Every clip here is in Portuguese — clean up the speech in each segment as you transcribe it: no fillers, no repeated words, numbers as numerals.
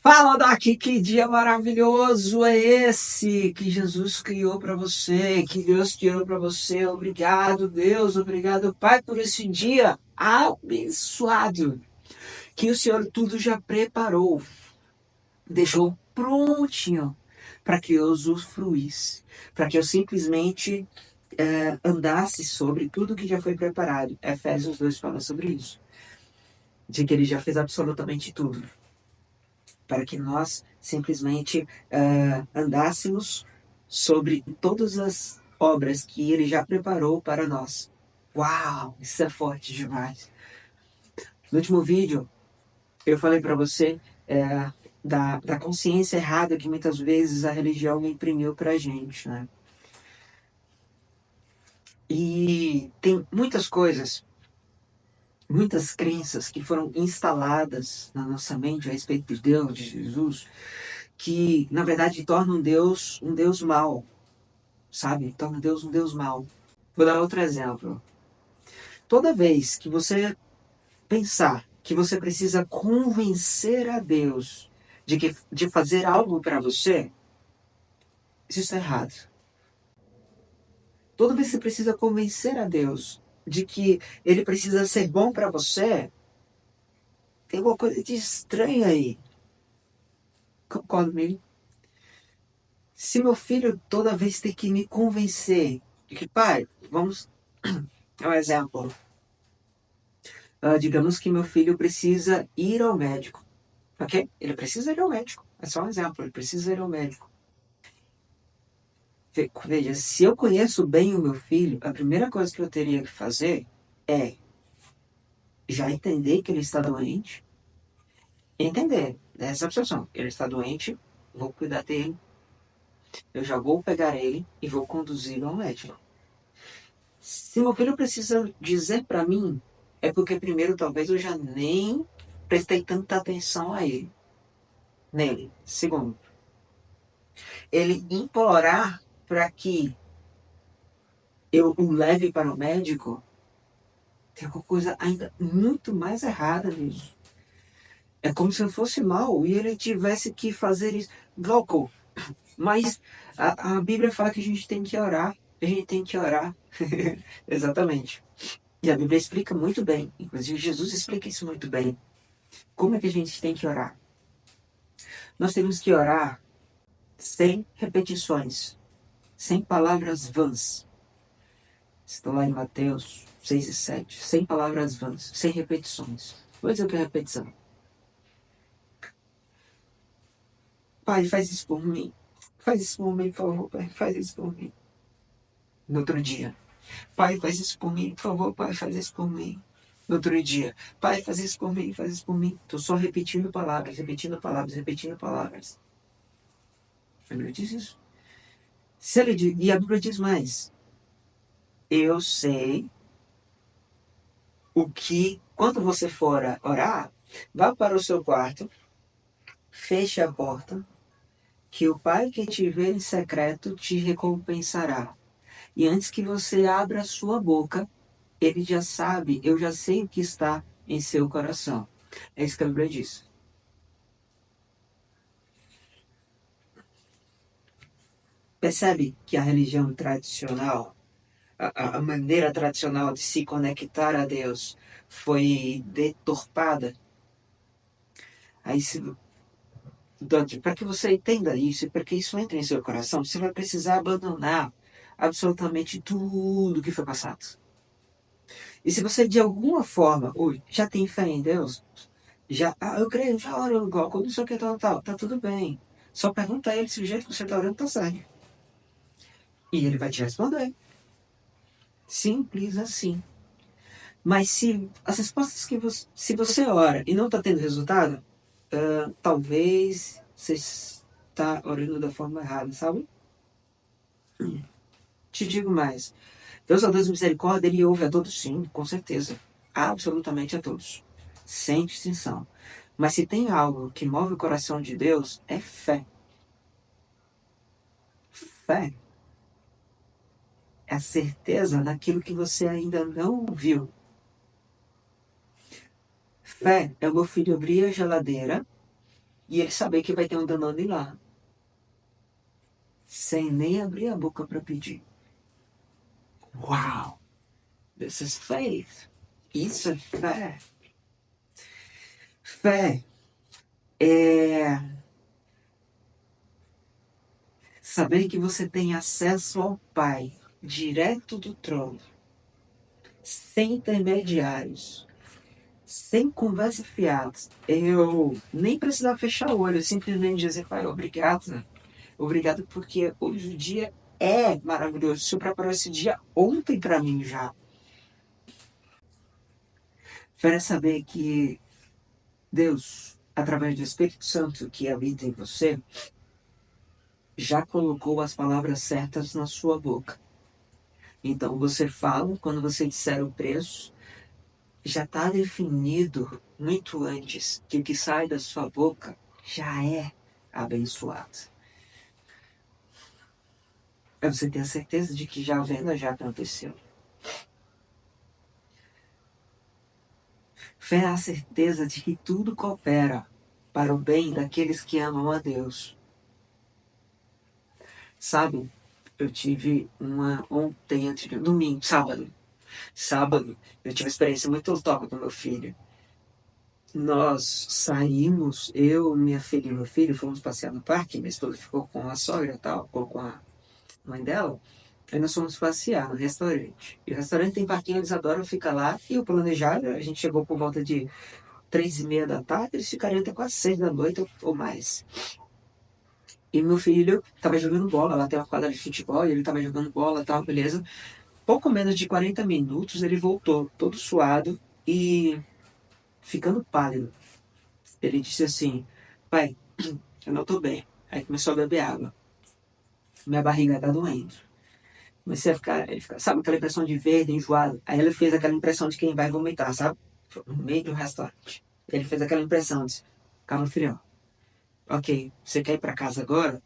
Fala daqui, que dia maravilhoso é esse que Jesus criou para você, que Deus criou para você. Obrigado, Deus, obrigado, Pai, por esse dia abençoado que o Senhor tudo já preparou, deixou prontinho para que eu usufruísse, para que eu simplesmente andasse sobre tudo que já foi preparado. Efésios 2 fala sobre isso, de que ele já fez absolutamente tudo, para que nós simplesmente andássemos sobre todas as obras que ele já preparou para nós. Uau, isso é forte demais. No último vídeo, eu falei para você da consciência errada que muitas vezes a religião imprimiu para a gente, né? E tem muitas coisas, muitas crenças que foram instaladas na nossa mente a respeito de Deus, de Jesus, que na verdade tornam Deus um Deus mau, sabe? Torna Deus um Deus mau. Vou dar outro exemplo. Toda vez que você pensar que você precisa convencer a Deus de fazer algo para você, isso está errado. Toda vez que você precisa convencer a Deus de que ele precisa ser bom para você, tem alguma coisa de estranha aí. Concorda comigo? Se meu filho toda vez tem que me convencer de que, pai, vamos. É um exemplo. Digamos que meu filho precisa ir ao médico, ok? Ele precisa ir ao médico. É só um exemplo, ele precisa ir ao médico. Veja, se eu conheço bem o meu filho, a primeira coisa que eu teria que fazer é já entender que ele está doente. Entender, essa obsessão. Ele está doente, vou cuidar dele. Eu já vou pegar ele e vou conduzi-lo ao médico. Se meu filho precisa dizer para mim, é porque primeiro talvez eu já nem prestei tanta atenção a ele, nele. Segundo, ele implorar para que eu o leve para o médico, tem alguma coisa ainda muito mais errada nisso. É como se eu fosse mal e ele tivesse que fazer isso. Louco, mas a Bíblia fala que a gente tem que orar. A gente tem que orar. Exatamente. E a Bíblia explica muito bem. Inclusive, Jesus explica isso muito bem. Como é que a gente tem que orar? Nós temos que orar sem repetições, sem palavras vãs. Estou lá em Mateus 6 e 7. Sem palavras vãs, sem repetições. Vou dizer o que é repetição. Pai, faz isso por mim. Faz isso por mim, por favor, pai. Faz isso por mim. No outro dia. Pai, faz isso por mim, por favor, pai, faz isso por mim. No outro dia. Pai, faz isso por mim, faz isso por mim. Estou só repetindo palavras, repetindo palavras, repetindo palavras. A Bíblia diz isso. E a Bíblia diz mais. Eu sei o que, quando você for orar, vá para o seu quarto, feche a porta, que o Pai que te vê em secreto te recompensará. E antes que você abra a sua boca, ele já sabe, eu já sei o que está em seu coração. É isso que a Bíblia diz. Percebe que a religião tradicional, a maneira tradicional de se conectar a Deus foi deturpada? Aí, para que você entenda isso e para que isso entre em seu coração, você vai precisar abandonar absolutamente tudo que foi passado. E se você de alguma forma hoje já tem fé em Deus, eu creio, já oro igual, quando isso aqui tal, tá tudo bem. Só pergunta a ele se o jeito que você está orando tá certo. E ele vai te responder. Simples assim. Mas se as respostas se você ora e não está tendo resultado, talvez você está orando da forma errada, sabe? Te digo mais. Deus é o Deus de misericórdia, ele ouve a todos, sim, com certeza. Absolutamente a todos. Sem distinção. Mas se tem algo que move o coração de Deus, é fé. Fé é a certeza naquilo que você ainda não viu. Fé é o meu filho abrir a geladeira E ele saber que vai ter um Danone lá, sem nem abrir a boca para pedir. Wow! This is faith. Isso é fé. Fé é saber que você tem acesso ao Pai direto do trono, sem intermediários, sem conversa fiadas. Eu nem precisava fechar o olho, eu simplesmente dizer, Pai, obrigado. Obrigado porque hoje o dia é maravilhoso. O Senhor preparou esse dia ontem para mim já. Para saber que Deus, através do Espírito Santo que habita em você, já colocou as palavras certas na sua boca. Então você fala, quando você disser o preço, já está definido muito antes que o que sai da sua boca já é abençoado. Para você ter a certeza de que já a venda já aconteceu. Fé é a certeza de que tudo coopera para o bem daqueles que amam a Deus. Sabe, eu tive uma ontem, antes de domingo, sábado, eu tive uma experiência muito top com meu filho. Nós saímos, eu, minha filha e meu filho, fomos passear no parque, minha esposa ficou com a sogra e tal, ou com a mãe dela, aí nós fomos passear no restaurante. E o restaurante tem parquinho, eles adoram ficar lá, e o planejado, a gente chegou por volta de 3:30 da tarde, eles ficariam até quase 6 da noite ou mais. E meu filho tava jogando bola, lá tem uma quadra de futebol, e ele tava jogando bola e tal, beleza. Pouco menos de 40 minutos, ele voltou, todo suado e ficando pálido. Ele disse assim, pai, eu não tô bem. Aí começou a beber água. Minha barriga tá doendo. Comecei a ficar, sabe aquela impressão de verde, enjoado? Aí ele fez aquela impressão de quem vai vomitar, sabe? No meio do restaurante. Ele fez aquela impressão, disse, calma, filhão. Ok, você quer ir pra casa agora?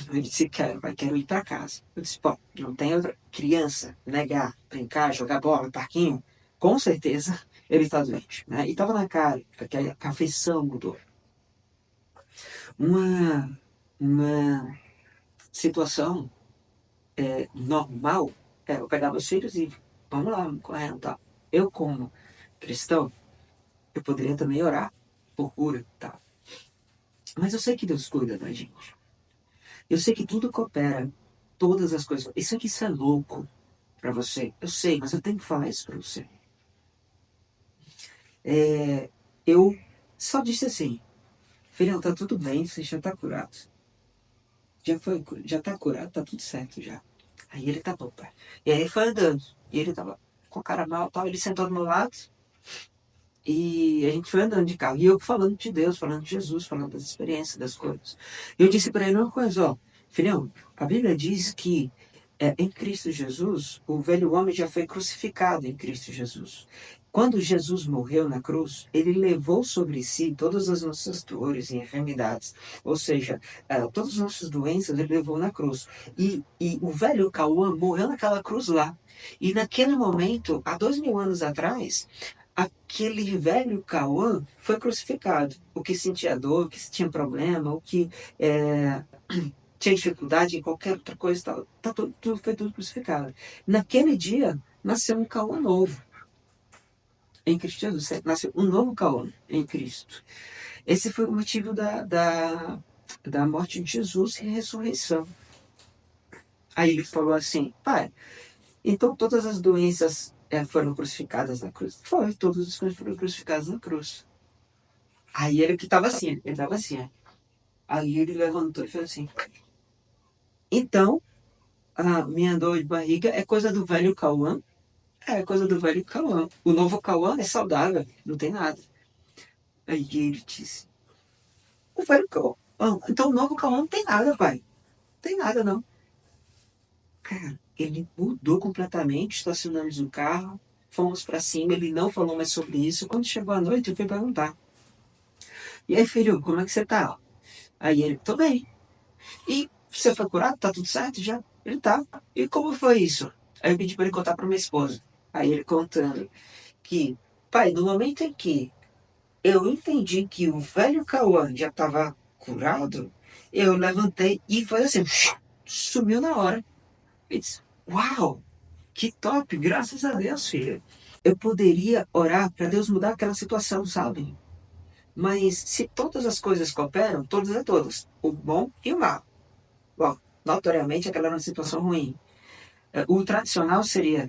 Ele disse, quero ir pra casa. Eu disse, pô, não tem outra criança, negar, brincar, jogar bola, parquinho? Com certeza ele tá doente, né? E tava na cara, que a afeição mudou. Uma situação normal é eu pegar meus filhos e vamos lá, correndo, tá? Eu, como cristão, eu poderia também orar por cura, tá? Mas eu sei que Deus cuida da gente. Eu sei que tudo coopera, todas as coisas. Isso é louco pra você. Eu sei, mas eu tenho que falar isso pra você. Eu só disse assim, filhão, tá tudo bem, você já tá curado. Já tá curado, tá tudo certo já. Aí ele tá bom, pai. E aí ele foi andando. E ele tava com a cara mal, tal, ele sentou do meu lado. E a gente foi andando de carro. E eu falando de Deus, falando de Jesus, falando das experiências, das coisas. E eu disse para ele uma coisa, ó. Filhão, a Bíblia diz que em Cristo Jesus, o velho homem já foi crucificado em Cristo Jesus. Quando Jesus morreu na cruz, ele levou sobre si todas as nossas dores e enfermidades. Ou seja, todas as nossas doenças ele levou na cruz. E o velho Cauã morreu naquela cruz lá. E naquele momento, há 2000 anos atrás, aquele velho Cauã foi crucificado. O que sentia dor, o que tinha problema, o que tinha dificuldade em qualquer outra coisa, foi tudo crucificado. Naquele dia, nasceu um Cauã novo. Em Cristo Jesus, nasceu um novo Cauã em Cristo. Esse foi o motivo da morte de Jesus e ressurreição. Aí ele falou assim, pai, então todas as doenças foram crucificadas na cruz? Foi, todas as coisas foram crucificadas na cruz. Aí ele tava assim, ele tava assim, ó. Aí ele levantou e fez assim. Então, a minha dor de barriga é coisa do velho Cauã? É coisa do velho Cauã. O novo Cauã é saudável, não tem nada. Aí ele disse, o velho Cauã. Então o novo Cauã não tem nada, pai. Não tem nada, não. Cara, ele mudou completamente, estacionamos o carro, fomos pra cima, ele não falou mais sobre isso. Quando chegou a noite, eu fui perguntar. E aí, filho, como é que você tá? Aí ele, tô bem. E você foi curado? Tá tudo certo já? Ele tá. E como foi isso? Aí eu pedi pra ele contar pra minha esposa. Aí ele contando que, pai, no momento em que eu entendi que o velho Cauã já estava curado, eu levantei e foi assim, sumiu na hora. Eu disse, uau, que top, graças a Deus, filho. Eu poderia orar para Deus mudar aquela situação, sabe? Mas se todas as coisas cooperam, todas é todas, o bom e o mal. Bom, notoriamente aquela era uma situação ruim. O tradicional seria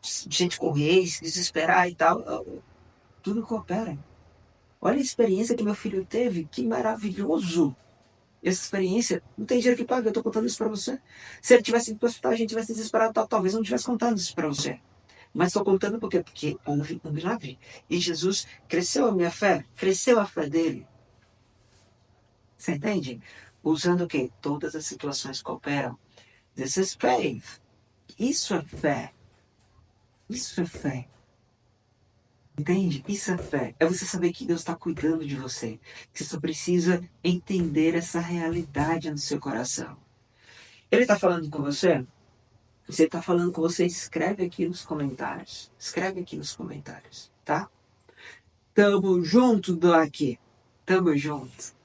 gente correr, se desesperar e tal. Tudo coopera. Olha a experiência que meu filho teve, que maravilhoso! Essa experiência, não tem dinheiro que paga, eu tô contando isso pra você. Se ele tivesse ido pro hospital, a gente tivesse desesperado, talvez eu não tivesse contando isso pra você. Mas estou contando por quê? Porque houve um milagre. E Jesus cresceu a minha fé, cresceu a fé dele. Você entende? Usando o quê? Todas as situações cooperam. This is faith. Isso é fé. Isso é fé. Entende? Isso é fé. É você saber que Deus está cuidando de você. Você só precisa entender essa realidade no seu coração. Ele está falando com você? Você está falando com você? Escreve aqui nos comentários. Escreve aqui nos comentários, tá? Tamo junto, Doc. Tamo junto.